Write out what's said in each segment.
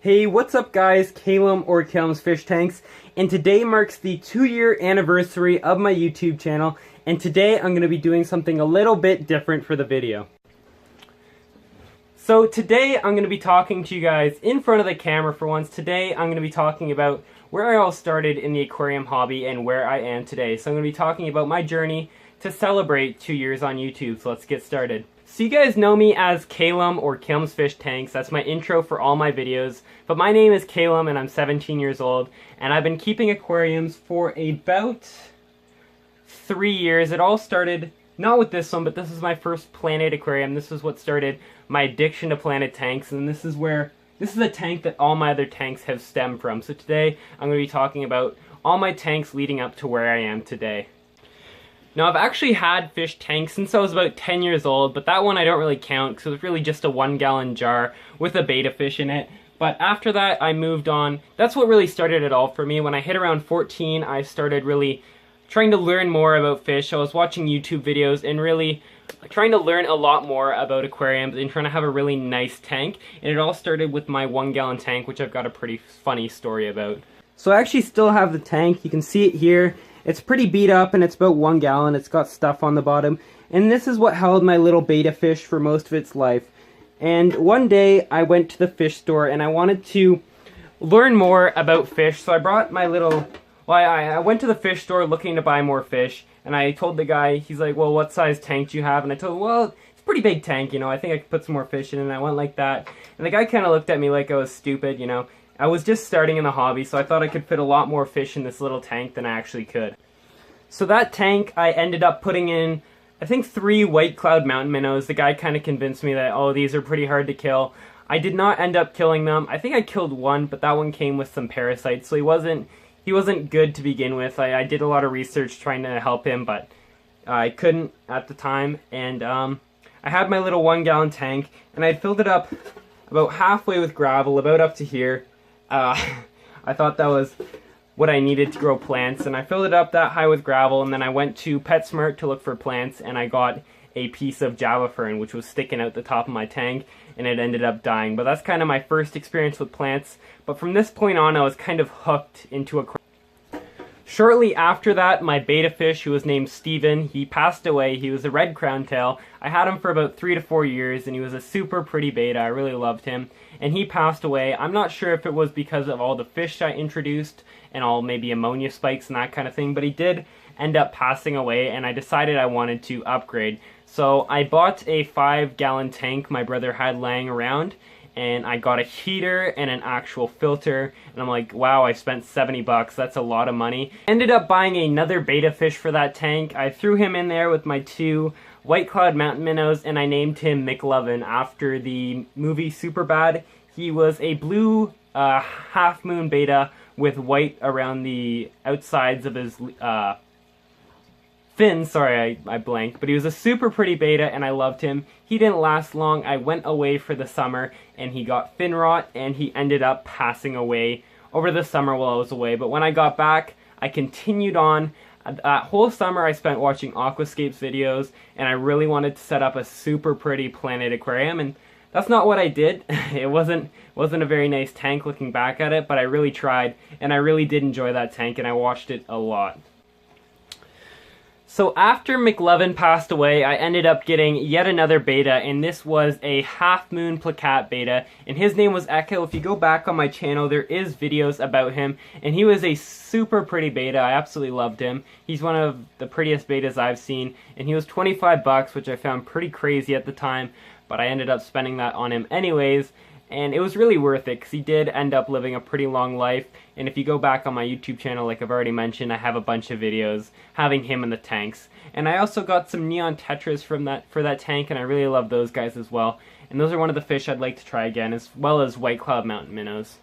Hey, what's up guys? Calum or Calum's Fish Tanks, and today marks the 2-year anniversary of my YouTube channel, and today I'm going to be doing something a little bit different for the video. So today I'm going to be talking to you guys in front of the camera for once. Today I'm going to be talking about where I all started in the aquarium hobby and where I am today. So I'm going to be talking about my journey to celebrate 2 years on YouTube, so let's get started. So you guys know me as Calum or Calum's Fish Tanks. That's my intro for all my videos. But my name is Calum and I'm 17 years old. And I've been keeping aquariums for about 3 years. It all started, not with this one, but this is my first planted aquarium. This is what started my addiction to planted tanks. And this is a tank that all my other tanks have stemmed from. So today I'm going to be talking about all my tanks leading up to where I am today. Now, I've actually had fish tanks since I was about 10 years old, but that one I don't really count because it was really just a 1-gallon jar with a betta fish in it. But after that, I moved on. That's what really started it all for me. When I hit around 14, I started really trying to learn more about fish. I was watching YouTube videos and really trying to learn a lot more about aquariums and trying to have a really nice tank. And it all started with my 1-gallon tank, which I've got a pretty funny story about. So I actually still have the tank. You can see it here. It's pretty beat up and it's about 1 gallon. It's got stuff on the bottom. And this is what held my little betta fish for most of its life. And one day I went to the fish store and I wanted to learn more about fish. So I brought my little... Well, I went to the fish store looking to buy more fish. And I told the guy, he's like, well, what size tank do you have? And I told him, well, it's a pretty big tank, you know. I think I could put some more fish in it. And I went like that. And the guy kind of looked at me like I was stupid, you know. I was just starting in the hobby, so I thought I could fit a lot more fish in this little tank than I actually could. So that tank, I ended up putting in, I think, 3 white cloud mountain minnows. The guy kind of convinced me that, oh, these are pretty hard to kill. I did not end up killing them. I think I killed one, but that one came with some parasites, so he wasn't good to begin with. I did a lot of research trying to help him, but I couldn't at the time. And I had my little 1-gallon tank, and I filled it up about halfway with gravel, about up to here. I thought that was what I needed to grow plants, and I filled it up that high with gravel, and then I went to PetSmart to look for plants, and I got a piece of Java fern, which was sticking out the top of my tank, and it ended up dying. But that's kind of my first experience with plants, but from this point on I was kind of hooked into aquarium. Shortly after that, my betta fish, who was named Steven, he passed away. He was a red crown tail. I had him for about 3 to 4 years, and he was a super pretty betta. I really loved him. And he passed away. I'm not sure if it was because of all the fish I introduced and all maybe ammonia spikes and that kind of thing, but he did end up passing away, and I decided I wanted to upgrade. So I bought a 5-gallon tank my brother had laying around, and I got a heater and an actual filter, and I'm like, wow, I spent 70 bucks, that's a lot of money. Ended up buying another betta fish for that tank. I threw him in there with my 2 white cloud mountain minnows, and I named him McLovin after the movie Superbad. He was a blue half moon betta with white around the outsides of his fins. Sorry, I blanked. But he was a super pretty betta, and I loved him. He didn't last long. I went away for the summer, and he got fin rot, and he ended up passing away over the summer while I was away. But when I got back, I continued on. That whole summer I spent watching Aquascapes videos, and I really wanted to set up a super pretty planted aquarium, and that's not what I did. It wasn't a very nice tank looking back at it, but I really tried, and I really did enjoy that tank, and I watched it a lot. So after McLovin passed away, I ended up getting yet another betta, and this was a half-moon placat betta, and his name was Echo. If you go back on my channel, there is videos about him, and he was a super pretty betta. I absolutely loved him. He's one of the prettiest bettas I've seen, and he was 25 bucks, which I found pretty crazy at the time, but I ended up spending that on him anyways. And it was really worth it because he did end up living a pretty long life. And if you go back on my YouTube channel, like I've already mentioned, I have a bunch of videos having him in the tanks. And I also got some neon tetras for that tank, and I really love those guys as well. And those are one of the fish I'd like to try again, as well as white cloud mountain minnows.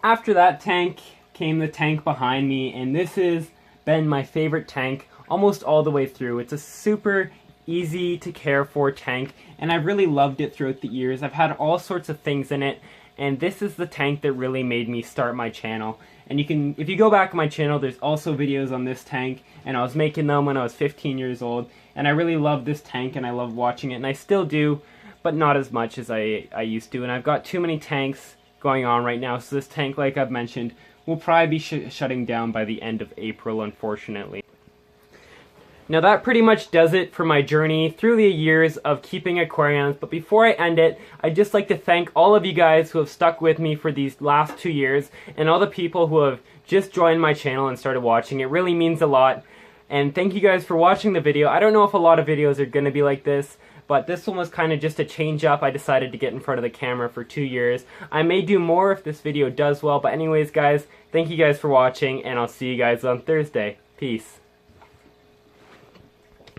After that tank came the tank behind me, and this has been my favorite tank almost all the way through. It's a super easy to care for tank, and I've really loved it throughout the years. I've had all sorts of things in it, and this is the tank that really made me start my channel. And if you go back on my channel, there's also videos on this tank, and I was making them when I was 15 years old, and I really love this tank, and I love watching it, and I still do, but not as much as I used to. And I've got too many tanks going on right now. So this tank, like I've mentioned, will probably be shutting down by the end of April, unfortunately. Now that pretty much does it for my journey through the years of keeping aquariums, but before I end it, I'd just like to thank all of you guys who have stuck with me for these last 2 years, and all the people who have just joined my channel and started watching. It really means a lot, and thank you guys for watching the video. I don't know if a lot of videos are going to be like this, but this one was kind of just a change up. I decided to get in front of the camera for 2 years. I may do more if this video does well, but anyways guys, thank you guys for watching, and I'll see you guys on Thursday. Peace.